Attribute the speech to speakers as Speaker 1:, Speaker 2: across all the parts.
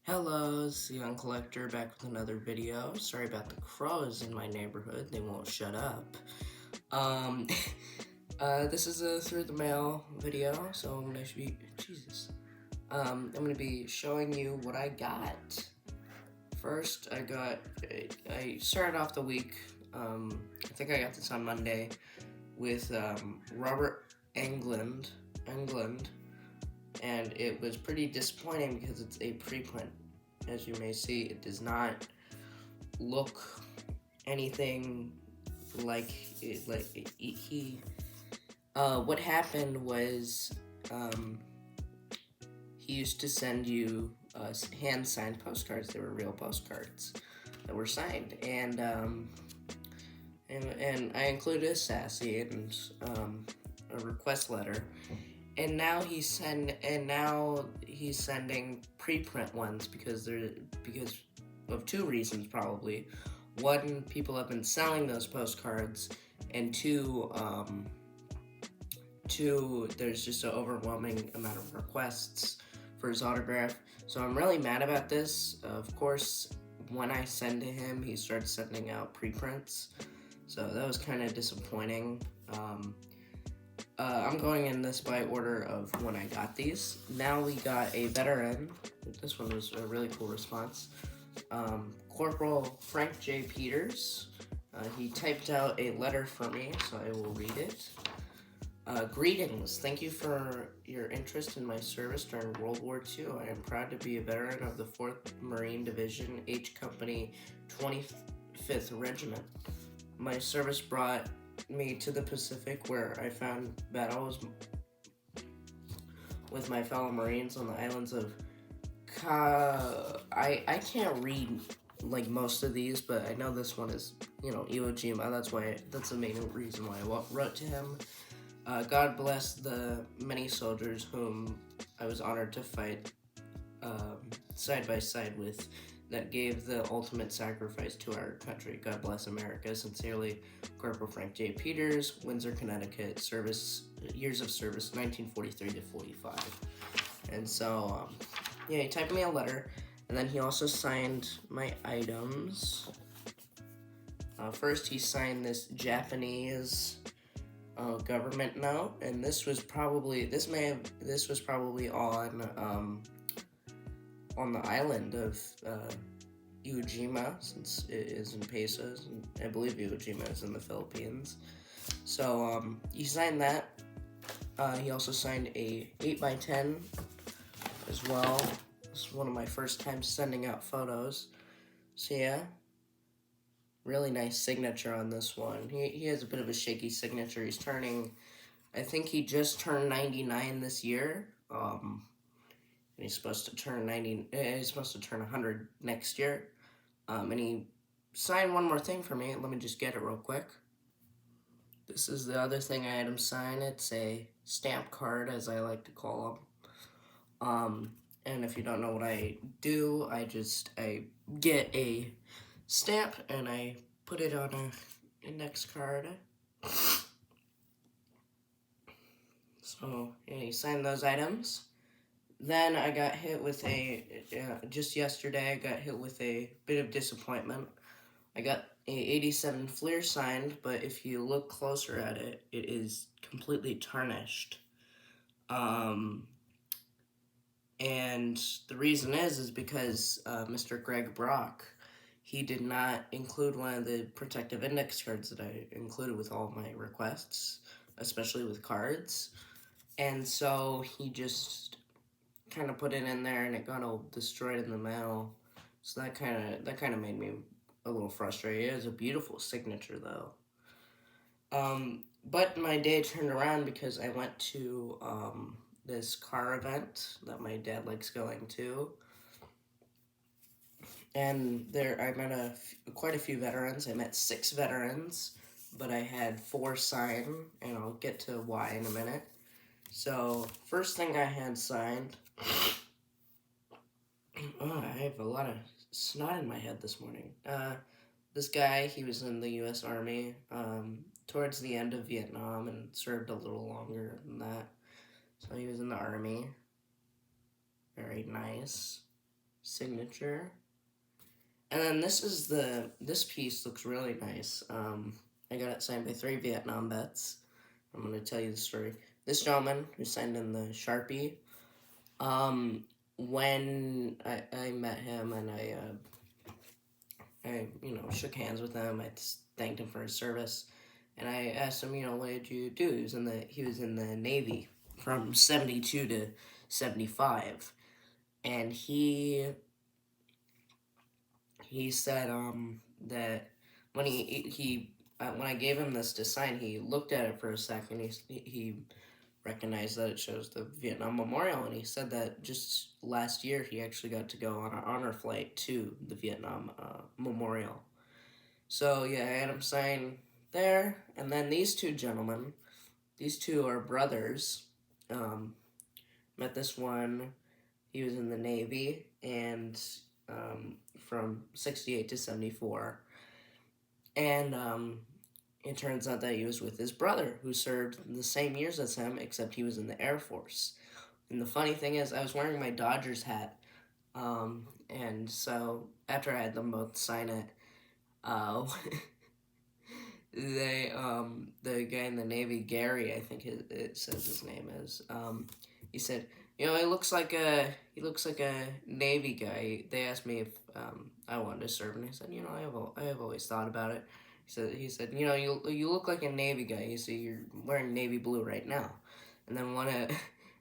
Speaker 1: Hello, it's the Young Collector back with another video. Sorry about the crows in my neighborhood, they won't shut up. Um, this is a through the mail video, so I'm gonna be showing you what I got. First, I started off the week, I think I got this on Monday, with Robert Englund, and it was pretty disappointing because it's a preprint. As you may see, it does not look anything like it. What happened was, he used to send you hand-signed postcards. They were real postcards that were signed, and I included a sassy and a request letter. And now he's sending preprint ones because of two reasons probably. One, people have been selling those postcards, and two, there's just an overwhelming amount of requests for his autograph. So I'm really mad about this. Of course, when I send to him, he starts sending out preprints. So that was kind of disappointing. I'm going in this by order of when I got these. Now we got a veteran. This one was a really cool response. Corporal Frank J. Peters. He typed out a letter for me, so I will read it. Greetings. Thank you for your interest in my service during World War II. I am proud to be a veteran of the 4th Marine Division, H Company, 25th Regiment. My service brought me to the Pacific, where I found battles with my fellow Marines on the islands of I can't read like most of these, but I know this one is, Iwo Jima. That's the main reason why I wrote to him. God bless the many soldiers whom I was honored to fight side by side with, that gave the ultimate sacrifice to our country. God bless America. Sincerely, Corporal Frank J. Peters, Windsor, Connecticut. Years of service, 1943 to 45. And so, he typed me a letter, and then he also signed my items. First, he signed this Japanese government note, and this was probably on the island of Iwo Jima, since it is in pesos, and I believe Iwo Jima is in the Philippines. So he signed that. He also signed a 8x10 as well. This is one of my first times sending out photos. So yeah, really nice signature on this one. He has a bit of a shaky signature. I think he just turned 99 this year. And he's supposed to turn 100 next year. And he signed one more thing for me. Let me just get it real quick. This is the other thing I had him sign. It's a stamp card, as I like to call them. And if you don't know what I do, I get a stamp and I put it on a index card. So yeah, he signed those items. Then I got hit with just yesterday, I got hit with a bit of disappointment. I got a 87 Fleer signed, but if you look closer at it, it is completely tarnished. And the reason is because Mr. Greg Brock, he did not include one of the protective index cards that I included with all of my requests, especially with cards. And so he just kind of put it in there, and it got all destroyed in the mail. So that kind of made me a little frustrated. It was a beautiful signature, though. But my day turned around because I went to this car event that my dad likes going to, and there I met quite a few veterans. I met 6 veterans, but I had 4 sign, and I'll get to why in a minute. So first thing I had signed. Oh, I have a lot of snot in my head this morning. This guy, he was in the U.S. Army towards the end of Vietnam and served a little longer than that. So he was in the Army. Very nice. signature. And then this piece looks really nice. I got it signed by 3 Vietnam vets. I'm going to tell you the story. This gentleman who signed in the Sharpie, when I met him and I shook hands with him, I just thanked him for his service, and I asked him, what did you do? He was in the Navy from 72 to 75, and he said that when I gave him this to sign, he looked at it for a second. He recognized that it shows the Vietnam Memorial, and he said that just last year he actually got to go on an honor flight to the Vietnam Memorial. So yeah, I had him sign there, and then these two gentlemen, these two are brothers. Met this one, he was in the Navy, and from 68 to 74. And it turns out that he was with his brother, who served the same years as him, except he was in the Air Force. And the funny thing is, I was wearing my Dodgers hat, and so after I had them both sign it, the guy in the Navy, Gary, I think it says his name is, he said, he looks like a Navy guy. They asked me if I wanted to serve, and I said, I have always thought about it. He said, you look like a Navy guy. You see, you're wearing navy blue right now. And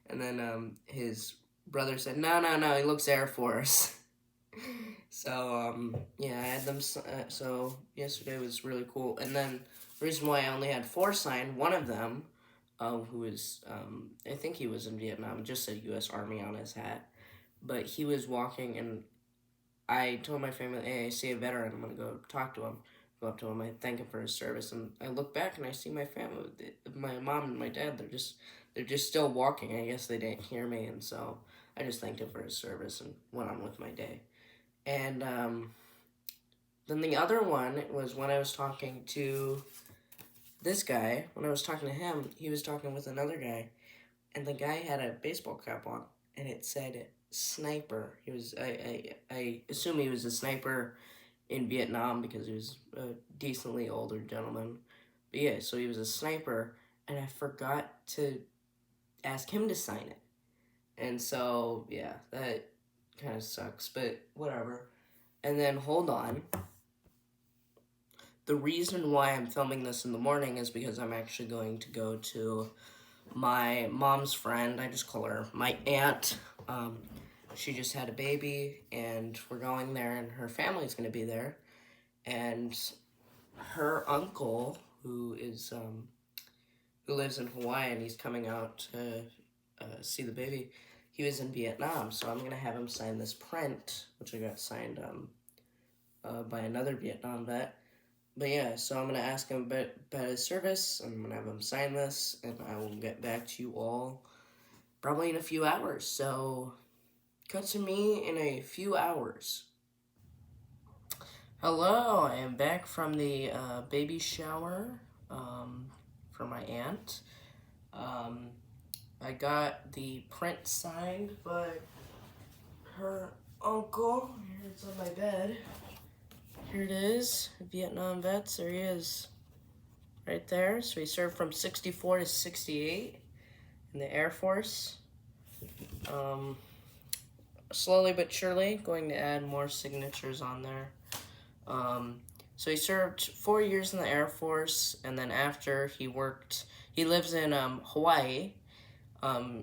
Speaker 1: then his brother said, no, he looks Air Force. So yeah, I had them. So yesterday was really cool. And then the reason why I only had 4 signed, one of them, who was I think he was in Vietnam, just said U.S. Army on his hat, but he was walking, and I told my family, hey, I see a veteran, I'm gonna go talk to him. Go up to him, I thank him for his service, and I look back and I see my family, my mom and my dad. They're just still walking. I guess they didn't hear me, and so I just thanked him for his service and went on with my day. And then the other one was when I was talking to this guy. When I was talking to him, he was talking with another guy, and the guy had a baseball cap on, and it said sniper. He was I assume he was a sniper in Vietnam because he was a decently older gentleman. But yeah, so he was a sniper, and I forgot to ask him to sign it. And so, yeah, that kind of sucks, but whatever. And then, hold on. The reason why I'm filming this in the morning is because I'm actually going to go to my mom's friend. I just call her my aunt. She just had a baby, and we're going there, and her family's going to be there. And her uncle, who lives in Hawaii, and he's coming out to see the baby, he was in Vietnam, so I'm going to have him sign this print, which I got signed by another Vietnam vet. But yeah, so I'm going to ask him about his service, I'm going to have him sign this, and I will get back to you all probably in a few hours. So, cut to me in a few hours. Hello, I am back from the baby shower for my aunt. I got the print signed by her uncle. Here it's on my bed. Here it is, Vietnam vets. There he is, right there. So he served from 64 to 68 in the Air Force. Slowly but surely, going to add more signatures on there. So he served 4 years in the Air Force, and then after he lives in Hawaii.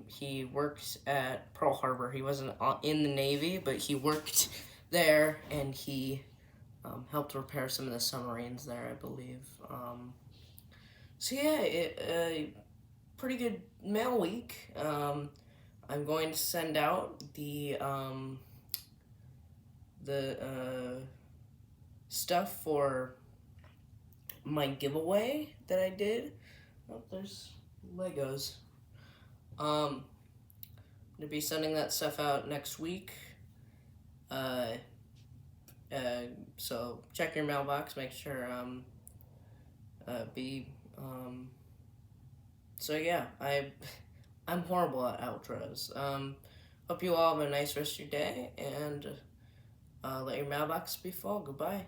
Speaker 1: He worked at Pearl Harbor. He wasn't in the Navy, but he worked there, and he helped repair some of the submarines there, I believe. So yeah, pretty good mail week. I'm going to send out the stuff for my giveaway that I did. Oh, there's Legos. I'm gonna be sending that stuff out next week. So check your mailbox. Make sure. So yeah, I'm horrible at outros. Hope you all have a nice rest of your day, and let your mailbox be full. Goodbye.